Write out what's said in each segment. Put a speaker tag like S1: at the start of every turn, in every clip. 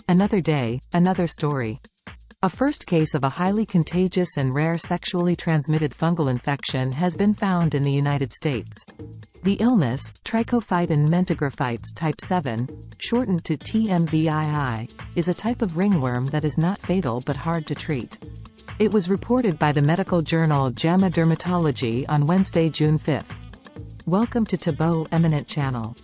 S1: Another day, another story. A first case of a highly contagious and rare sexually transmitted fungal infection has been found in the United States. The illness, Trichophyton mentagrophytes type 7, shortened to TMVII, is a type of ringworm that is not fatal but hard to treat. It was reported by the medical journal JAMA Dermatology on Wednesday, June 5. Welcome to Tabo Eminent Channel.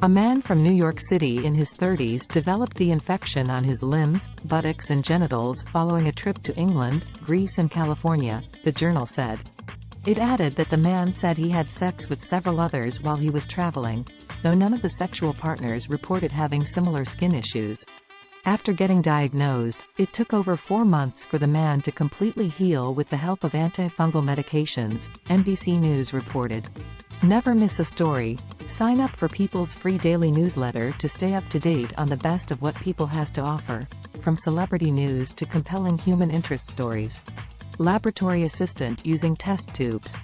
S1: A man from New York City in his 30s developed the infection on his limbs, buttocks and genitals following a trip to England, Greece and California, the journal said. It added that the man said he had sex with several others while he was traveling, though none of the sexual partners reported having similar skin issues. After getting diagnosed, it took over 4 months for the man to completely heal with the help of antifungal medications, NBC News reported. Never miss a story. Sign up for People's free daily newsletter to stay up to date on the best of what People has to offer, from celebrity news to compelling human interest stories. Laboratory assistant using test tubes.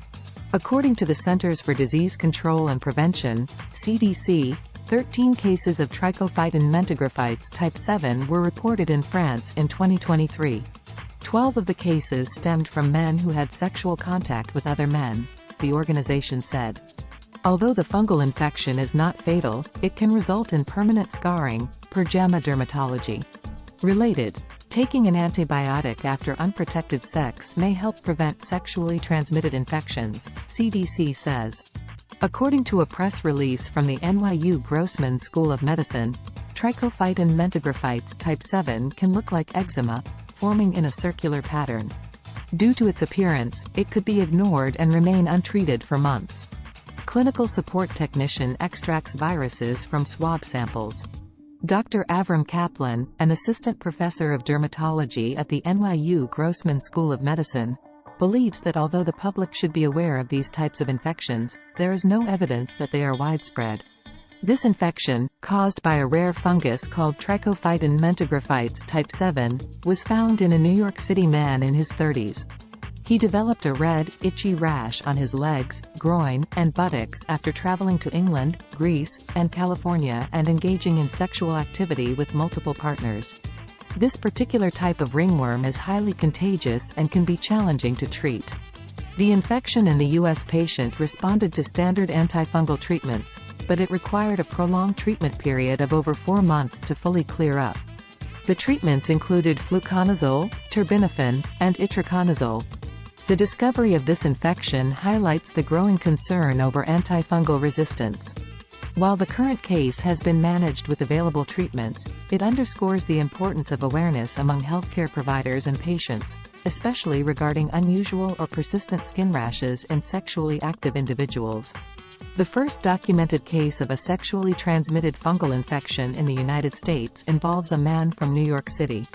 S1: According to the Centers for Disease Control and Prevention, CDC, 13 cases of Trichophyton mentagrophytes type 7 were reported in France in 2023. 12 of the cases stemmed from men who had sexual contact with other men, the organization said. Although the fungal infection is not fatal, it can result in permanent scarring, per JAMA Dermatology. Related. Taking an antibiotic after unprotected sex may help prevent sexually transmitted infections, CDC says. According to a press release from the NYU Grossman School of Medicine, Trichophyton mentagrophytes type 7 can look like eczema, forming in a circular pattern. Due to its appearance, it could be ignored and remain untreated for months. Clinical support technician extracts viruses from swab samples. Dr. Avram Kaplan, an assistant professor of dermatology at the NYU Grossman School of Medicine, believes that although the public should be aware of these types of infections, there is no evidence that they are widespread. This infection, caused by a rare fungus called Trichophyton mentagrophytes type 7, was found in a New York City man in his 30s. He developed a red, itchy rash on his legs, groin, and buttocks after traveling to England, Greece, and California and engaging in sexual activity with multiple partners. This particular type of ringworm is highly contagious and can be challenging to treat. The infection in the U.S. patient responded to standard antifungal treatments, but it required a prolonged treatment period of over 4 months to fully clear up. The treatments included fluconazole, terbinafine, and itraconazole. The discovery of this infection highlights the growing concern over antifungal resistance. While the current case has been managed with available treatments, it underscores the importance of awareness among healthcare providers and patients, especially regarding unusual or persistent skin rashes in sexually active individuals. The first documented case of a sexually transmitted fungal infection in the United States involves a man from New York City.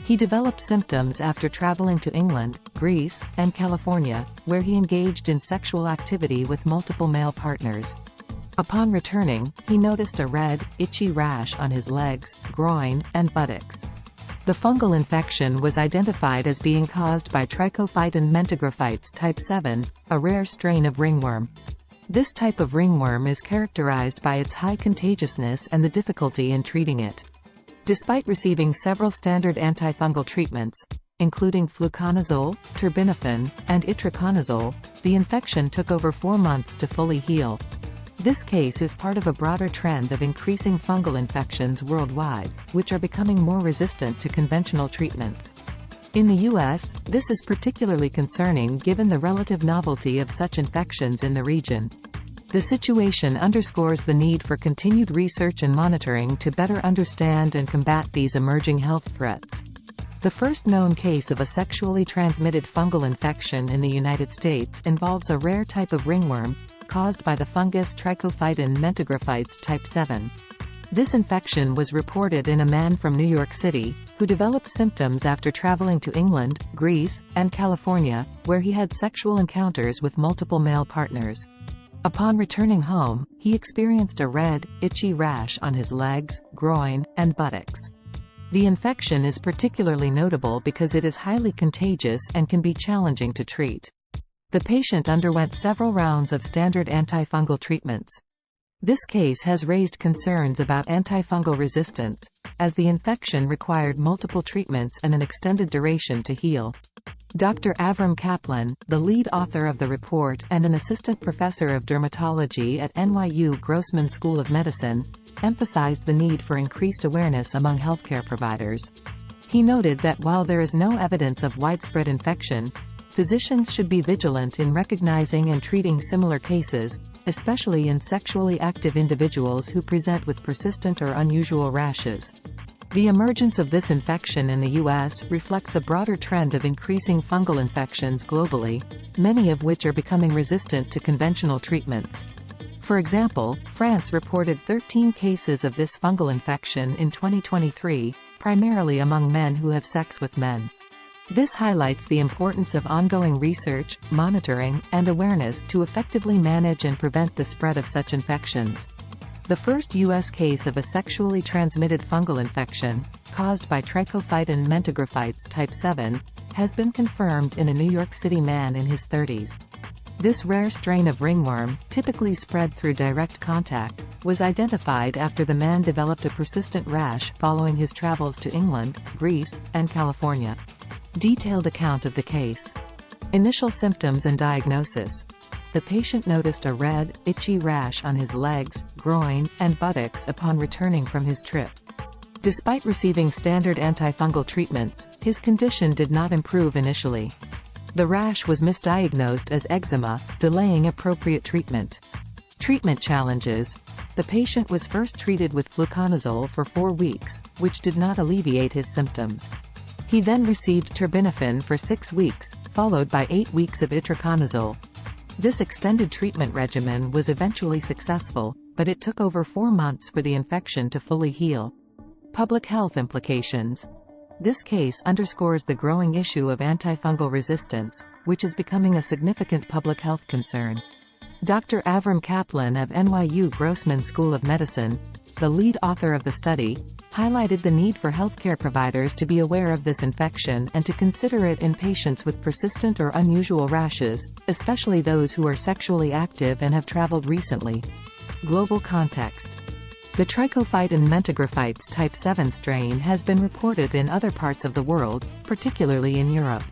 S1: He developed symptoms after traveling to England, Greece, and California, where he engaged in sexual activity with multiple male partners. Upon returning, he noticed a red, itchy rash on his legs, groin, and buttocks. The fungal infection was identified as being caused by Trichophyton mentagrophytes type 7, a rare strain of ringworm. This type of ringworm is characterized by its high contagiousness and the difficulty in treating it. Despite receiving several standard antifungal treatments, including fluconazole, terbinafine, and itraconazole, the infection took over 4 months to fully heal. This case is part of a broader trend of increasing fungal infections worldwide, which are becoming more resistant to conventional treatments. In the U.S., this is particularly concerning given the relative novelty of such infections in the region. The situation underscores the need for continued research and monitoring to better understand and combat these emerging health threats. The first known case of a sexually transmitted fungal infection in the United States involves a rare type of ringworm, caused by the fungus Trichophyton mentagrophytes type 7. This infection was reported in a man from New York City, who developed symptoms after traveling to England, Greece, and California, where he had sexual encounters with multiple male partners. Upon returning home, he experienced a red, itchy rash on his legs, groin, and buttocks. The infection is particularly notable because it is highly contagious and can be challenging to treat. The patient underwent several rounds of standard antifungal treatments. This case has raised concerns about antifungal resistance, as the infection required multiple treatments and an extended duration to heal. Dr. Avram Kaplan, the lead author of the report and an assistant professor of dermatology at NYU Grossman School of Medicine, emphasized the need for increased awareness among healthcare providers. He noted that while there is no evidence of widespread infection, physicians should be vigilant in recognizing and treating similar cases, especially in sexually active individuals who present with persistent or unusual rashes. The emergence of this infection in the U.S. reflects a broader trend of increasing fungal infections globally, many of which are becoming resistant to conventional treatments. For example, France reported 13 cases of this fungal infection in 2023, primarily among men who have sex with men. This highlights the importance of ongoing research, monitoring, and awareness to effectively manage and prevent the spread of such infections. The first U.S. case of a sexually transmitted fungal infection, caused by Trichophyton mentagrophytes type 7, has been confirmed in a New York City man in his 30s. This rare strain of ringworm, typically spread through direct contact, was identified after the man developed a persistent rash following his travels to England, Greece, and California. Detailed account of the case. Initial symptoms and diagnosis. The patient noticed a red, itchy rash on his legs, groin, and buttocks upon returning from his trip. Despite receiving standard antifungal treatments, his condition did not improve initially. The rash was misdiagnosed as eczema, delaying appropriate treatment. Treatment challenges. The patient was first treated with fluconazole for 4 weeks, which did not alleviate his symptoms. He then received terbinafine for 6 weeks, followed by 8 weeks of itraconazole. This extended treatment regimen was eventually successful, but it took over 4 months for the infection to fully heal. Public health implications. This case underscores the growing issue of antifungal resistance, which is becoming a significant public health concern. Dr. Avram Kaplan of NYU Grossman School of Medicine, the lead author of the study, highlighted the need for healthcare providers to be aware of this infection and to consider it in patients with persistent or unusual rashes, especially those who are sexually active and have traveled recently. Global context. The Trichophyton mentagrophytes type 7 strain has been reported in other parts of the world, particularly in Europe.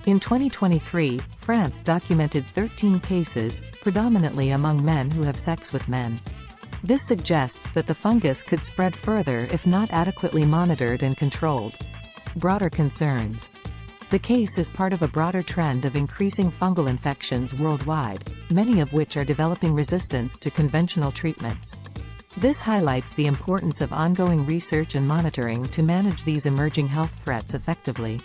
S1: In 2023, France documented 13 cases, predominantly among men who have sex with men. This suggests that the fungus could spread further if not adequately monitored and controlled. Broader concerns. The case is part of a broader trend of increasing fungal infections worldwide, many of which are developing resistance to conventional treatments. This highlights the importance of ongoing research and monitoring to manage these emerging health threats effectively.